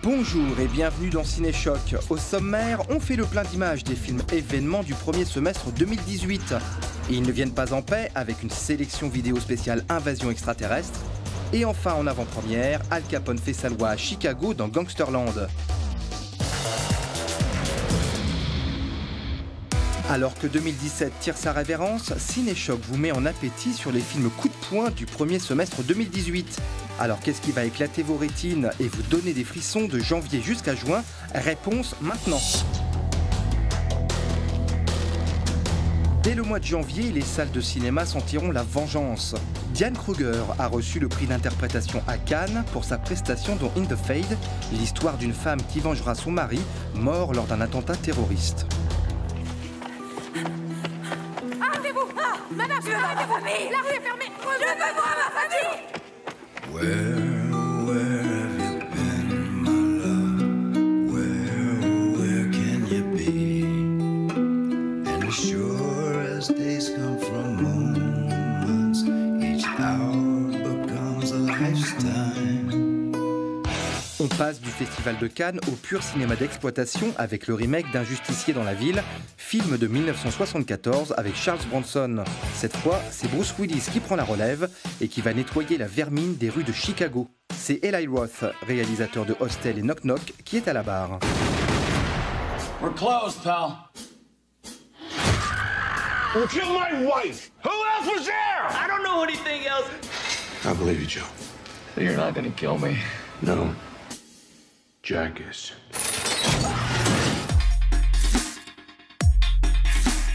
Bonjour et bienvenue dans Cinéchoc. Au sommaire, on fait le plein d'images des films événements du premier semestre 2018. Et ils ne viennent pas en paix avec une sélection vidéo spéciale Invasion extraterrestre. Et enfin en avant-première, Al Capone fait sa loi à Chicago dans Gangsterland. Alors que 2017 tire sa révérence, Cinéchoc vous met en appétit sur les films coup de poing du premier semestre 2018. Alors qu'est-ce qui va éclater vos rétines et vous donner des frissons de janvier jusqu'à juin? Réponse maintenant. Dès le mois de janvier, les salles de cinéma sentiront la vengeance. Diane Kruger a reçu le prix d'interprétation à Cannes pour sa prestation dans In the Fade, l'histoire d'une femme qui vengera son mari, mort lors d'un attentat terroriste. Madame, je veux voir ma famille. La rue est fermée. Je veux voir ma famille. Where have you been, my love? Where can you be? And sure as days come from moments, each hour becomes a lifetime. On passe du Festival de Cannes au pur cinéma d'exploitation avec le remake d'Un justicier dans la ville, film de 1974 avec Charles Bronson. Cette fois, c'est Bruce Willis qui prend la relève et qui va nettoyer la vermine des rues de Chicago. C'est Eli Roth, réalisateur de Hostel et Knock Knock, qui est à la barre. We're closed, pal. You killed my wife. Who else was there? I don't know anything else. I believe you, Joe. So you're not gonna kill me? No. Jack is.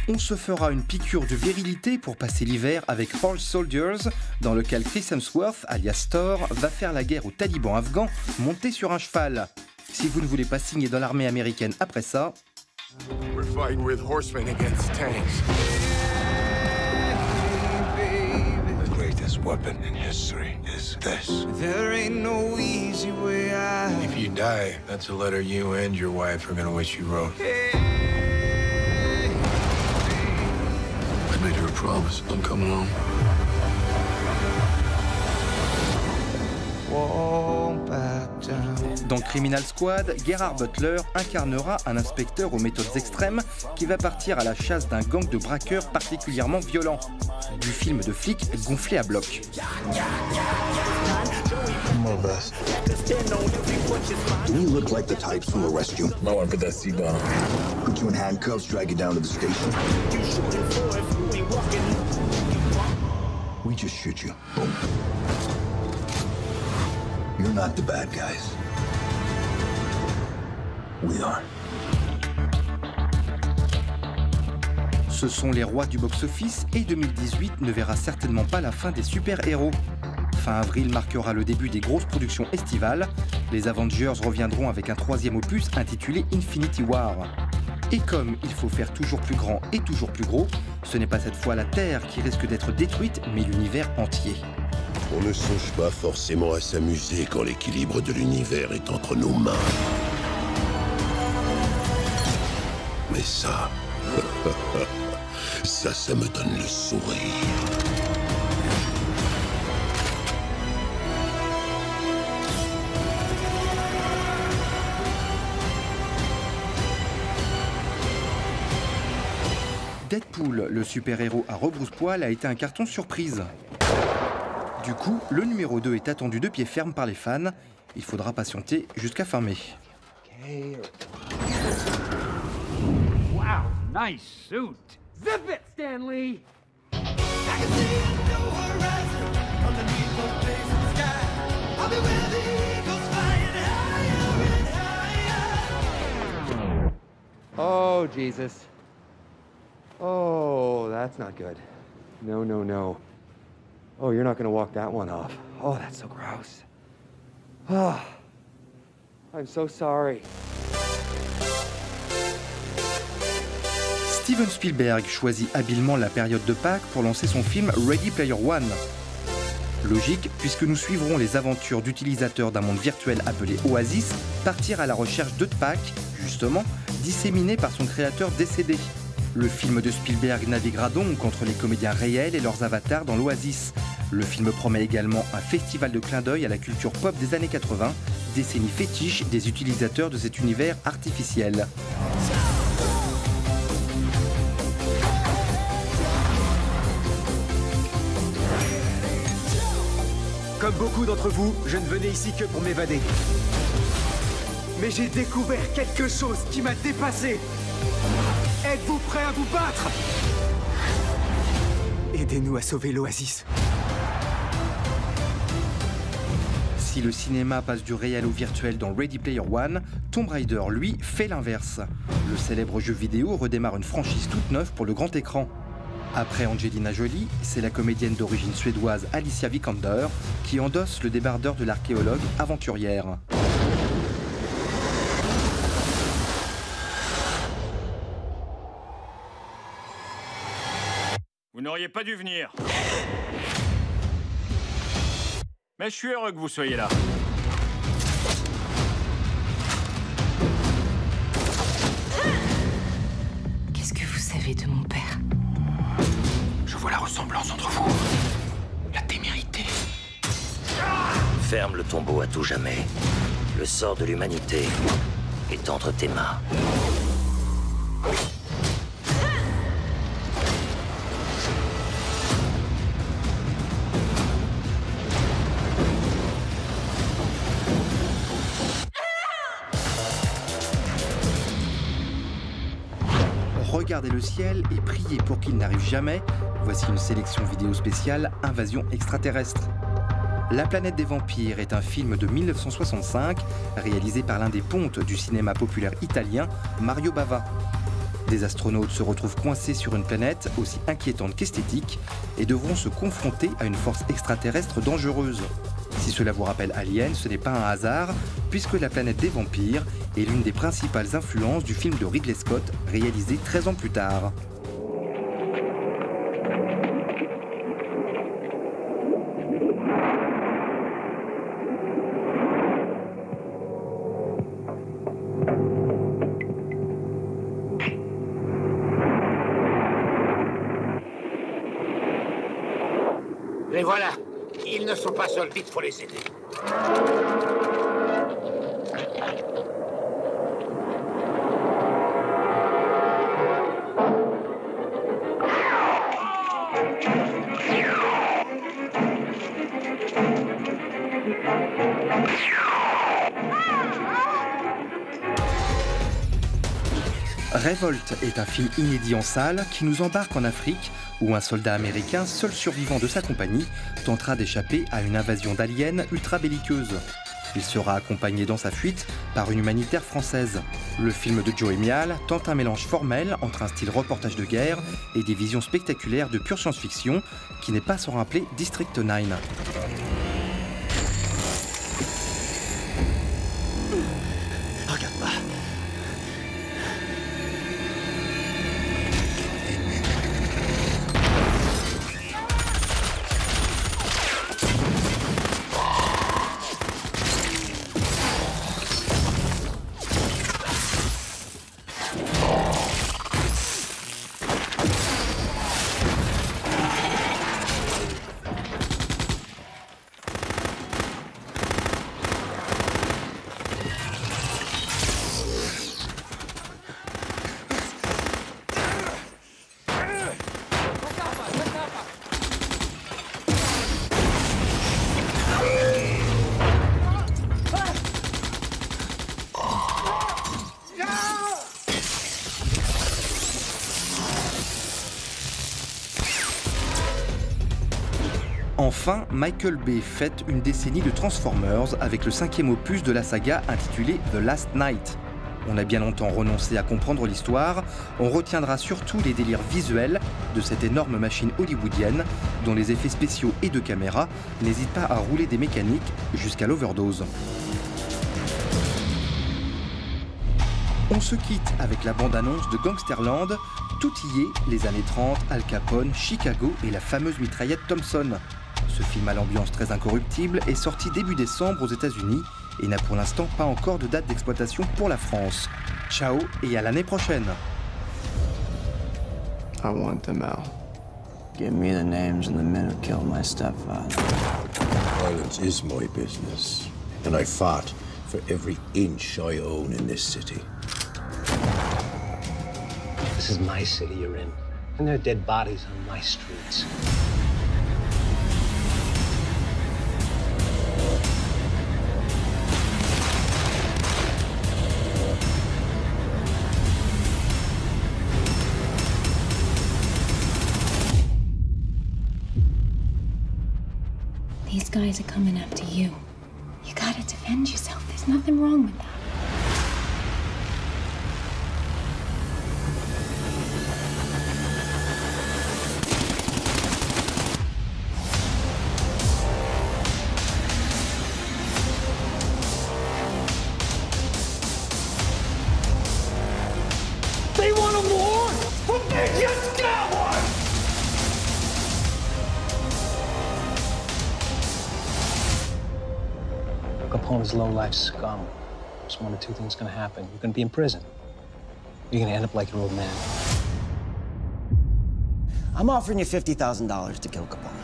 On se fera une piqûre de virilité pour passer l'hiver avec False Soldiers, dans lequel Chris Hemsworth, alias Thor, va faire la guerre aux talibans afghans monté sur un cheval. Si vous ne voulez pas signer dans l'armée américaine après ça... We're fighting with horsemen against tanks. The greatest weapon in history is this. There ain't no easy way out. If you die, that's a letter you and your wife are gonna wish you wrote. I made her a promise. I'm coming home. Won't back down. Dans Criminal Squad, Gerard Butler incarnera un inspecteur aux méthodes extrêmes qui va partir à la chasse d'un gang de braqueurs particulièrement violent. Du film de flic gonflé à bloc. My best. Do we look like the types who arrest you? Might want to put that seatbelt on. Put you in handcuffs, drag you down to the station. We just shoot you. Boom. You're not the bad guys. We are. Ce sont les rois du box-office et 2018 ne verra certainement pas la fin des super-héros. Fin avril marquera le début des grosses productions estivales. Les Avengers reviendront avec un troisième opus intitulé Infinity War. Et comme il faut faire toujours plus grand et toujours plus gros, ce n'est pas cette fois la Terre qui risque d'être détruite, mais l'univers entier. On ne songe pas forcément à s'amuser quand l'équilibre de l'univers est entre nos mains. Mais ça... ça me donne le sourire. Deadpool, le super-héros à rebrousse-poil, a été un carton surprise. Du coup, le numéro 2 est attendu de pied ferme par les fans. Il faudra patienter jusqu'à fin mai. Wow, nice suit. Zip it, Stanley. Oh, Jesus. Oh, that's not good. No, no, no. Oh, you're not going to walk that one off. Oh, that's so gross. Oh, I'm so sorry. Steven Spielberg choisit habilement la période de Pâques pour lancer son film Ready Player One. Logique, puisque nous suivrons les aventures d'utilisateurs d'un monde virtuel appelé Oasis partir à la recherche d'œufs de Pâques, justement, disséminés par son créateur décédé. Le film de Spielberg naviguera donc entre les comédiens réels et leurs avatars dans l'Oasis. Le film promet également un festival de clins d'œil à la culture pop des années 80 décennie fétiche des utilisateurs de cet univers artificiel. Comme beaucoup d'entre vous, je ne venais ici que pour m'évader. Mais j'ai découvert quelque chose qui m'a dépassé. Êtes-vous prêts à vous battre? Aidez-nous à sauver l'Oasis. Si le cinéma passe du réel au virtuel dans Ready Player One, Tomb Raider, lui, fait l'inverse. Le célèbre jeu vidéo redémarre une franchise toute neuve pour le grand écran. Après Angelina Jolie, c'est la comédienne d'origine suédoise Alicia Vikander qui endosse le débardeur de l'archéologue aventurière. Vous n'auriez pas dû venir. Mais je suis heureux que vous soyez là. Qu'est-ce que vous savez de mon père? Je vois la ressemblance entre vous. La témérité. Ferme le tombeau à tout jamais. Le sort de l'humanité est entre tes mains. Regardez le ciel et priez pour qu'il n'arrive jamais. Voici une sélection vidéo spéciale Invasion extraterrestre. La planète des vampires est un film de 1965 réalisé par l'un des pontes du cinéma populaire italien, Mario Bava. Des astronautes se retrouvent coincés sur une planète aussi inquiétante qu'esthétique et devront se confronter à une force extraterrestre dangereuse. Si cela vous rappelle Alien, ce n'est pas un hasard, puisque la planète des vampires est l'une des principales influences du film de Ridley Scott, réalisé 13 ans plus tard. Les voilà. Ils ne sont pas seuls, vite, faut les aider. Révolte est un film inédit en salle qui nous embarque en Afrique où un soldat américain, seul survivant de sa compagnie, tentera d'échapper à une invasion d'aliens ultra belliqueuse. Il sera accompagné dans sa fuite par une humanitaire française. Le film de Joe Mial tente un mélange formel entre un style reportage de guerre et des visions spectaculaires de pure science-fiction qui n'est pas sans rappeler District 9. Regarde-moi. Enfin, Michael Bay fête une décennie de Transformers avec le 5e opus de la saga intitulé The Last Knight. On a bien longtemps renoncé à comprendre l'histoire, on retiendra surtout les délires visuels de cette énorme machine hollywoodienne dont les effets spéciaux et de caméra n'hésitent pas à rouler des mécaniques jusqu'à l'overdose. On se quitte avec la bande-annonce de Gangsterland, tout y est, les années 30, Al Capone, Chicago et la fameuse mitraillette Thompson. Ce film à l'ambiance très incorruptible est sorti début décembre aux États-Unis et n'a pour l'instant pas encore de date d'exploitation pour la France. Ciao et à l'année prochaine. I want them out. Give me the names and the men who killed my stepfather. Violence is my business, and I fought for every inch I own in this city. This is my city you're in, and there are dead bodies on my streets. These guys are coming after you. You gotta defend yourself. There's nothing wrong with that. They want a war? Well, they just got one! Capone's low-life scum. There's one of two things gonna happen. You're gonna be in prison. You're gonna end up like your old man. I'm offering you $50,000 to kill Capone.